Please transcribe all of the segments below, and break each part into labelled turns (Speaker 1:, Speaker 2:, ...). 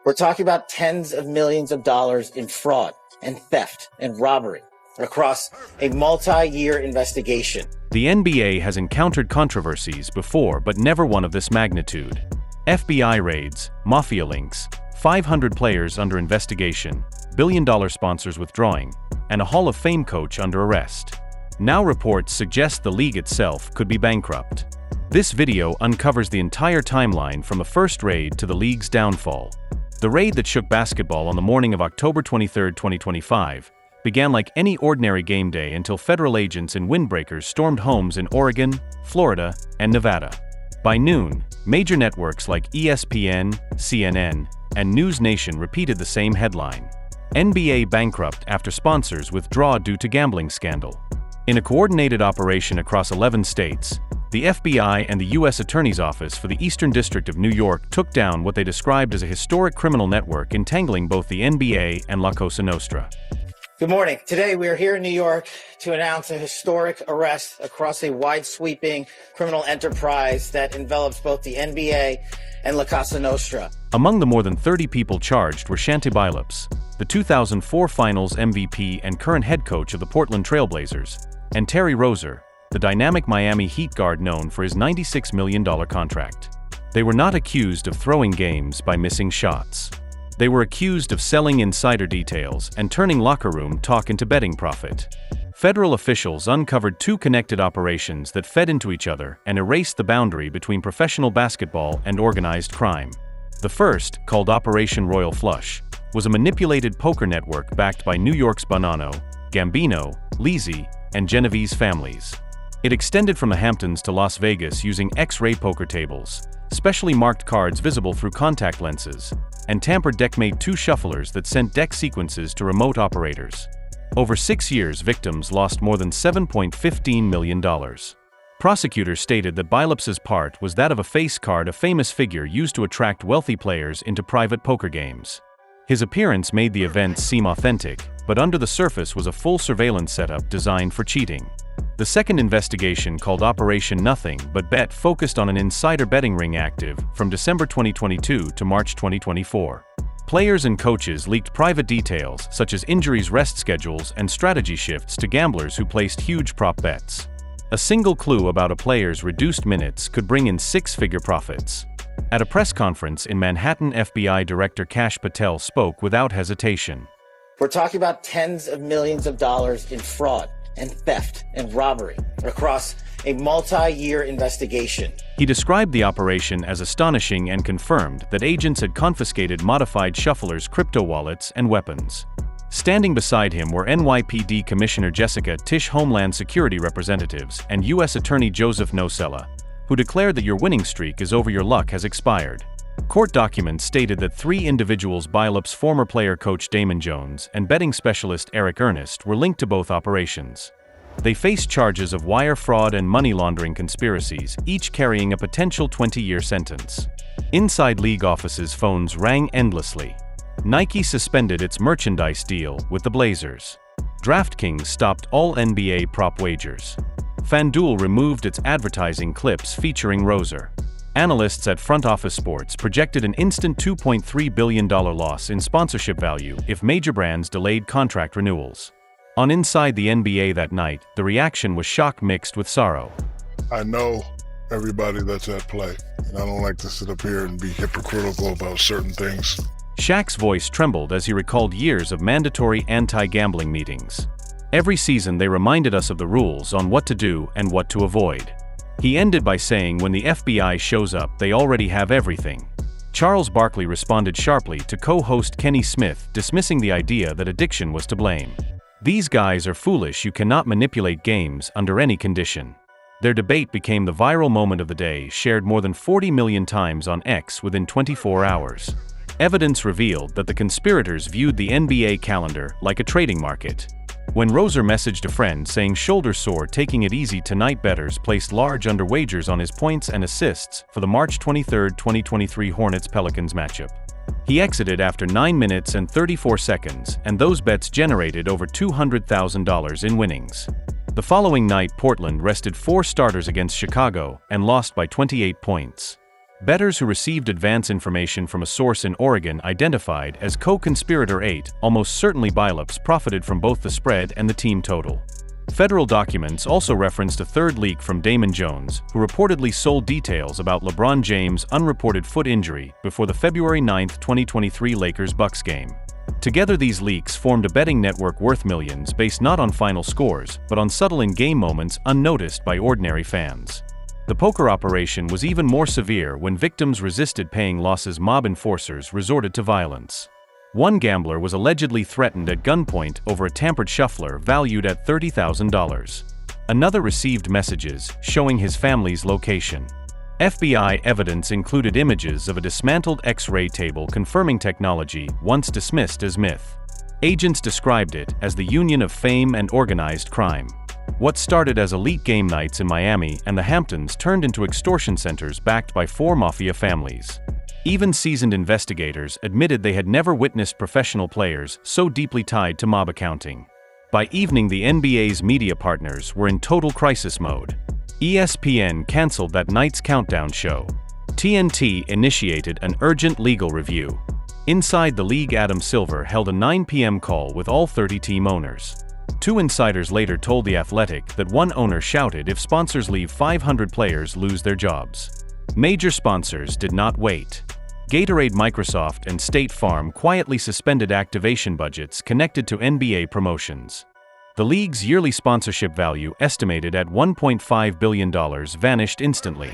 Speaker 1: We're talking about tens of millions of dollars in fraud and theft and robbery across a multi-year investigation.
Speaker 2: The NBA has encountered controversies before, but never one of this magnitude. FBI raids, mafia links, 500 players under investigation, billion-dollar sponsors withdrawing, and a Hall of Fame coach under arrest. Now reports suggest the league itself could be bankrupt. This video uncovers the entire timeline from the first raid to the league's downfall. The raid that shook basketball on the morning of October 23, 2025, began like any ordinary game day until federal agents and windbreakers stormed homes in Oregon, Florida, and Nevada. By noon, major networks like ESPN, CNN, and News Nation repeated the same headline: NBA bankrupt after sponsors withdraw due to gambling scandal. In a coordinated operation across 11 states, the FBI and the U.S. Attorney's Office for the Eastern District of New York took down what they described as a historic criminal network entangling both the NBA and La Cosa Nostra.
Speaker 1: Good morning. Today we are here in New York to announce a historic arrest across a wide-sweeping criminal enterprise that envelops both the NBA and La Cosa Nostra.
Speaker 2: Among the more than 30 people charged were Shanti Billups, the 2004 Finals MVP and current head coach of the Portland Trail Blazers, and Terry Rozier, the dynamic Miami Heat guard known for his $96 million contract. They were not accused of throwing games by missing shots. They were accused of selling insider details and turning locker room talk into betting profit. Federal officials uncovered two connected operations that fed into each other and erased the boundary between professional basketball and organized crime. The first, called Operation Royal Flush, was a manipulated poker network backed by New York's Bonanno, Gambino, Lizzie, and Genovese families. It extended from the Hamptons to Las Vegas using X-ray poker tables, specially marked cards visible through contact lenses, and tampered deck-made two shufflers that sent deck sequences to remote operators. Over 6 years, victims lost more than $7.15 million. Prosecutors stated that Billups's part was that of a face card, a famous figure used to attract wealthy players into private poker games. His appearance made the events seem authentic, but under the surface was a full surveillance setup designed for cheating. The second investigation, called Operation Nothing But Bet, focused on an insider betting ring active from December 2022 to March 2024. Players and coaches leaked private details such as injuries, rest schedules, and strategy shifts to gamblers who placed huge prop bets. A single clue about a player's reduced minutes could bring in six-figure profits. At a press conference in Manhattan, FBI Director Kash Patel spoke without hesitation.
Speaker 1: We're talking about tens of millions of dollars in fraud and theft and robbery across a multi-year investigation.
Speaker 2: He described the operation as astonishing and confirmed that agents had confiscated modified shufflers, crypto wallets, and weapons. Standing beside him were NYPD Commissioner Jessica Tisch, Homeland Security representatives, and U.S. Attorney Joseph Nocella, who declared that your winning streak is over, your luck has expired. Court documents stated that three individuals, Billup's former player coach Damon Jones and betting specialist Eric Ernest, were linked to both operations. They faced charges of wire fraud and money laundering conspiracies, each carrying a potential 20-year sentence. Inside league offices, phones rang endlessly. Nike suspended its merchandise deal with the Blazers. DraftKings stopped all NBA prop wagers. FanDuel removed its advertising clips featuring Rozier. Analysts at Front Office Sports projected an instant $2.3 billion loss in sponsorship value if major brands delayed contract renewals. On Inside the NBA that night, the reaction was shock mixed with sorrow.
Speaker 3: I know everybody that's at play, and I don't like to sit up here and be hypocritical about certain things.
Speaker 2: Shaq's voice trembled as he recalled years of mandatory anti-gambling meetings. Every season they reminded us of the rules on what to do and what to avoid. He ended by saying, when the FBI shows up, they already have everything. Charles Barkley responded sharply to co-host Kenny Smith, dismissing the idea that addiction was to blame. These guys are foolish. You cannot manipulate games under any condition. Their debate became the viral moment of the day, shared more than 40 million times on X within 24 hours. Evidence revealed that the conspirators viewed the NBA calendar like a trading market. When Rozier messaged a friend saying shoulder sore, taking it easy tonight, bettors placed large under wagers on his points and assists for the March 23, 2023 Hornets-Pelicans matchup. He exited after 9 minutes and 34 seconds, and those bets generated over $200,000 in winnings. The following night, Portland rested 4 starters against Chicago and lost by 28 points. Bettors who received advance information from a source in Oregon identified as co-conspirator 8, almost certainly Billups profited from both the spread and the team total. Federal documents also referenced a third leak from Damon Jones, who reportedly sold details about LeBron James' unreported foot injury before the February 9, 2023 Lakers-Bucks game. Together these leaks formed a betting network worth millions based not on final scores, but on subtle in-game moments unnoticed by ordinary fans. The poker operation was even more severe when victims resisted paying losses. Mob enforcers resorted to violence. One gambler was allegedly threatened at gunpoint over a tampered shuffler valued at $30,000. Another received messages showing his family's location. FBI evidence included images of a dismantled X-ray table confirming technology once dismissed as myth. Agents described it as the union of fame and organized crime. What started as elite game nights in Miami and the Hamptons turned into extortion centers backed by 4 mafia families. Even seasoned investigators admitted they had never witnessed professional players so deeply tied to mob accounting. By evening, the NBA's media partners were in total crisis mode. ESPN canceled that night's countdown show. TNT initiated an urgent legal review. Inside the league, Adam Silver held a 9 p.m. call with all 30 team owners. 2 insiders later told The Athletic that one owner shouted if sponsors leave, 500 players lose their jobs. Major sponsors did not wait. Gatorade, Microsoft, and State Farm quietly suspended activation budgets connected to NBA promotions. The league's yearly sponsorship value, estimated at $1.5 billion, vanished instantly.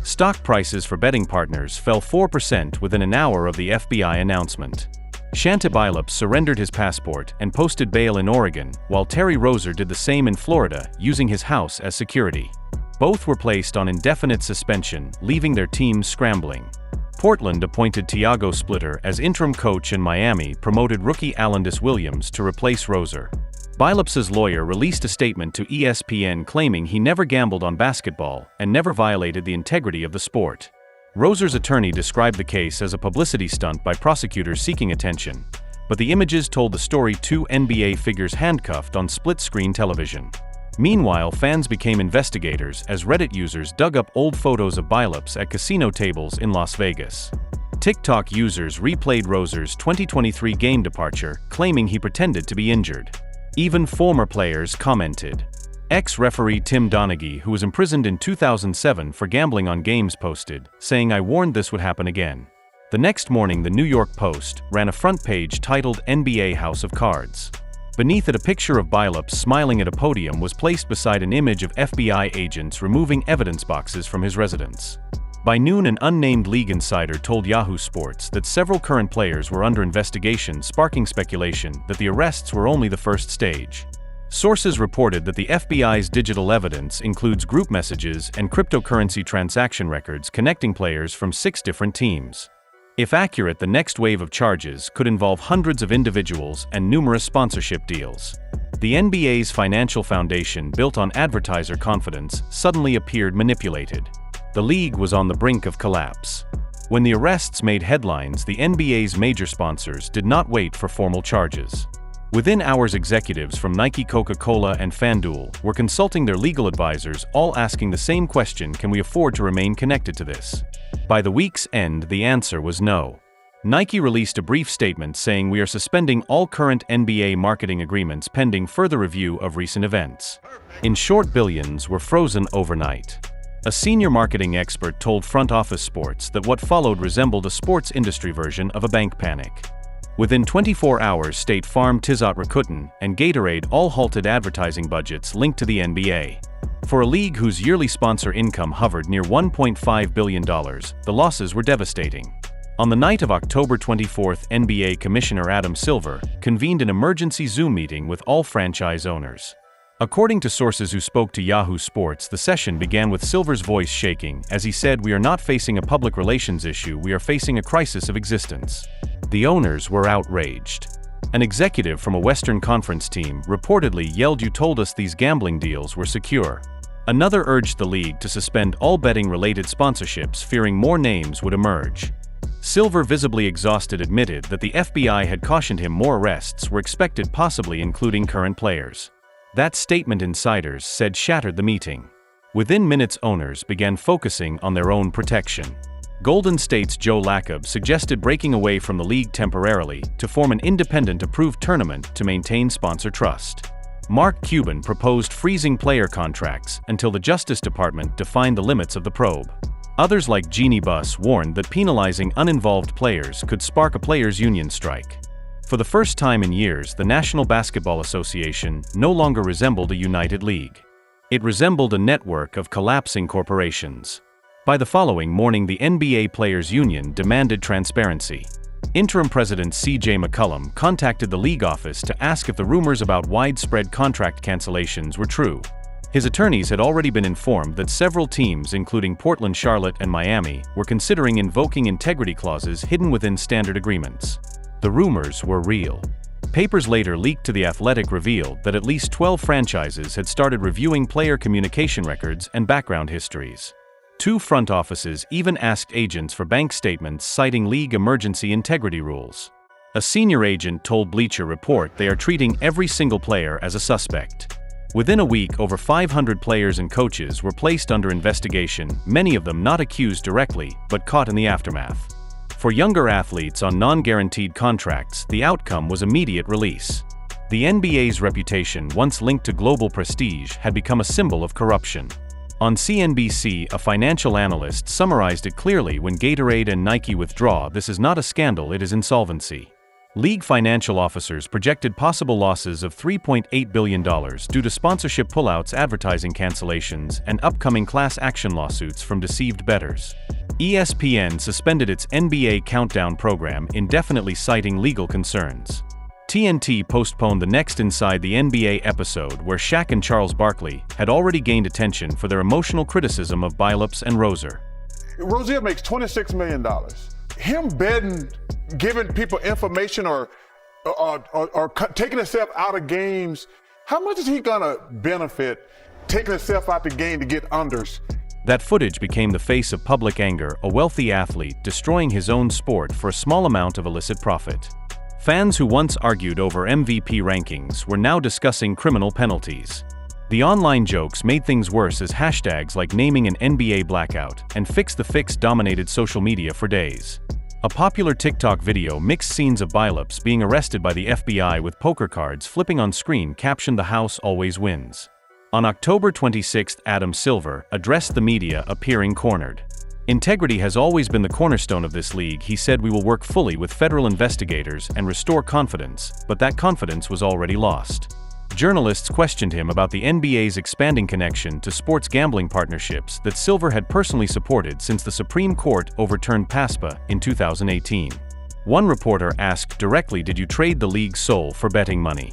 Speaker 2: Stock prices for betting partners fell 4% within an hour of the FBI announcement. Shanti Billups surrendered his passport and posted bail in Oregon, while Terry Rozier did the same in Florida, using his house as security. Both were placed on indefinite suspension, leaving their teams scrambling. Portland appointed Tiago Splitter as interim coach, and Miami promoted rookie Alondis Williams to replace Rozier. Billups's lawyer released a statement to ESPN claiming he never gambled on basketball and never violated the integrity of the sport. Rozier's attorney described the case as a publicity stunt by prosecutors seeking attention, but the images told the story: 2 NBA figures handcuffed on split-screen television. Meanwhile, fans became investigators as Reddit users dug up old photos of Billups at casino tables in Las Vegas. TikTok users replayed Rozier's 2023 game departure, claiming he pretended to be injured. Even former players commented. Ex-referee Tim Donaghy, who was imprisoned in 2007 for gambling on games, posted, saying, "I warned this would happen again." The next morning, the New York Post ran a front page titled NBA House of Cards. Beneath it, a picture of Billups smiling at a podium was placed beside an image of FBI agents removing evidence boxes from his residence. By noon, an unnamed league insider told Yahoo Sports that several current players were under investigation, sparking speculation that the arrests were only the first stage. Sources reported that the FBI's digital evidence includes group messages and cryptocurrency transaction records connecting players from 6 different teams. If accurate, the next wave of charges could involve hundreds of individuals and numerous sponsorship deals. The NBA's financial foundation, built on advertiser confidence, suddenly appeared manipulated. The league was on the brink of collapse. When the arrests made headlines, the NBA's major sponsors did not wait for formal charges. Within hours, executives from Nike, Coca-Cola, and FanDuel were consulting their legal advisors, all asking the same question: can we afford to remain connected to this? By the week's end, the answer was no. Nike released a brief statement saying, "We are suspending all current NBA marketing agreements pending further review of recent events." In short, billions were frozen overnight. A senior marketing expert told Front Office Sports that what followed resembled a sports industry version of a bank panic. Within 24 hours, State Farm, Tizot Rakuten, and Gatorade all halted advertising budgets linked to the NBA. For a league whose yearly sponsor income hovered near $1.5 billion, the losses were devastating. On the night of October 24, NBA Commissioner Adam Silver convened an emergency Zoom meeting with all franchise owners. According to sources who spoke to Yahoo Sports, the session began with Silver's voice shaking as he said, "We are not facing a public relations issue, we are facing a crisis of existence." The owners were outraged. An executive from a Western Conference team reportedly yelled, "You told us these gambling deals were secure." Another urged the league to suspend all betting-related sponsorships, fearing more names would emerge. Silver, visibly exhausted, admitted that the FBI had cautioned him more arrests were expected, possibly including current players. That statement, insiders said, shattered the meeting. Within minutes, owners began focusing on their own protection. Golden State's Joe Lacob suggested breaking away from the league temporarily to form an independent approved tournament to maintain sponsor trust. Mark Cuban proposed freezing player contracts until the Justice Department defined the limits of the probe. Others like Jeannie Buss warned that penalizing uninvolved players could spark a players' union strike. For the first time in years, the National Basketball Association no longer resembled a united league. It resembled a network of collapsing corporations. By the following morning, the NBA Players Union demanded transparency. Interim President C.J. McCollum contacted the league office to ask if the rumors about widespread contract cancellations were true. His attorneys had already been informed that several teams, including Portland, Charlotte, and Miami, were considering invoking integrity clauses hidden within standard agreements. The rumors were real. Papers later leaked to The Athletic revealed that at least 12 franchises had started reviewing player communication records and background histories. 2 front offices even asked agents for bank statements citing league emergency integrity rules. A senior agent told Bleacher Report they are treating every single player as a suspect. Within a week, over 500 players and coaches were placed under investigation, many of them not accused directly, but caught in the aftermath. For younger athletes on non-guaranteed contracts, the outcome was immediate release. The NBA's reputation, once linked to global prestige, had become a symbol of corruption. On CNBC, a financial analyst summarized it clearly: when Gatorade and Nike withdraw, this is not a scandal, it is insolvency. League financial officers projected possible losses of $3.8 billion due to sponsorship pullouts, advertising cancellations, and upcoming class action lawsuits from deceived bettors. ESPN suspended its NBA Countdown program indefinitely, citing legal concerns. TNT postponed the next Inside the NBA episode, where Shaq and Charles Barkley had already gained attention for their emotional criticism of Billups and Rozier.
Speaker 4: Rozier makes $26 million. Him betting, giving people information or taking himself out of games, how much is he gonna benefit taking himself out the game to get unders?
Speaker 2: That footage became the face of public anger, a wealthy athlete destroying his own sport for a small amount of illicit profit. Fans who once argued over MVP rankings were now discussing criminal penalties. The online jokes made things worse as hashtags like naming an NBA blackout and fix the fix dominated social media for days. A popular TikTok video mixed scenes of Billups being arrested by the FBI with poker cards flipping on screen captioned "The house always wins." On October 26, Adam Silver addressed the media, appearing cornered. "Integrity has always been the cornerstone of this league," he said. "We will work fully with federal investigators and restore confidence," but that confidence was already lost. Journalists questioned him about the NBA's expanding connection to sports gambling partnerships that Silver had personally supported since the Supreme Court overturned PASPA in 2018. One reporter asked directly, "Did you trade the league's soul for betting money?"